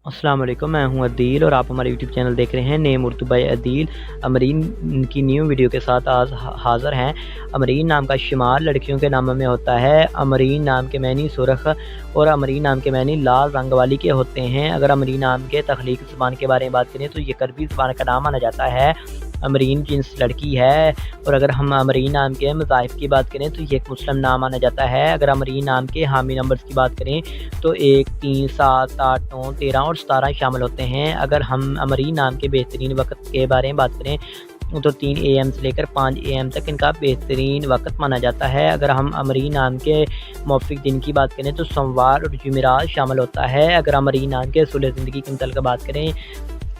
अस्सलाम वालेकुम, मैं हूं अदील और आप हमारे यूट्यूब चैनल देख रहे हैं नेम उर्दू बाय अदील। अमरीन की न्यू वीडियो के साथ आज हाज़िर हैं। अमरीन नाम का शुमार लड़कियों के नामों में होता है। अमरीन नाम के मैनी सुरख और अमरीन नाम के मैनी लाल रंग वाली के होते हैं। अगर अमरीन नाम के तख्लीक ज़बान के बारे में बात करें तो ये करबी ज़बान का नाम माना जाता है। अमरीन जिन्स लड़की है। और अगर हम अमरीन नाम के मज़ाहिब की बात करें तो ये एक मुस्लिम नाम माना जाता है। अगर अमरीन नाम के हामी नंबर्स की बात करें तो 1, 3, 7, 8, 9, 13 और 17 शामिल होते हैं। अगर हम अमरीन नाम के बेहतरीन वक्त के बारे में बात करें तो 3 AM से लेकर 5 AM तक इनका बेहतरीन वक्त माना जाता है। अगर हम अमरीन नाम के मौफिक दिन की बात करें तो सोमवार और जुमेरात शामिल होता है। अगर अमरीन नाम के सुलह ज़िंदगी के मुतल्लिक़ बात करें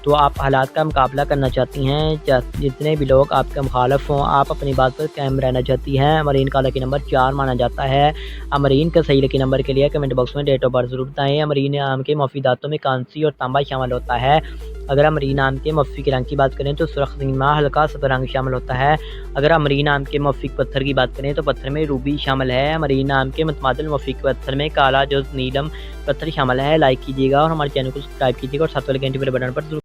तो आप हालात का मुकाबला करना चाहती हैं, जितने भी लोग आपके मुखालफ हों, आप अपनी बात पर कायम रहना चाहती हैं। अमरीन का लकी नंबर 4 माना जाता है। अमरीन का सही लकी नंबर के लिए कमेंट बॉक्स में डेट ऑफ बर्थ ज़रूर बताएँ। अमरीन नाम के मफीदातों में कांसी और तांबा शामिल होता है। अगर अमरीन नाम के मफ़ी के रंग की बात करें तो सुर्ख नीमा हल्का सफ़ेद रंग शामिल होता है। अगर अमरीन नाम के मफ़ी पत्थर की बात करें तो पत्थर में रूबी शामिल है। अमरीन नाम के मुतमादिल मफ़ी पत्थर में काला जो नीलम पत्थर शामिल है। लाइक कीजिएगा और हमारे चैनल को सब्सक्राइब कीजिएगा और साथ वाले घंटे वाले बटन पर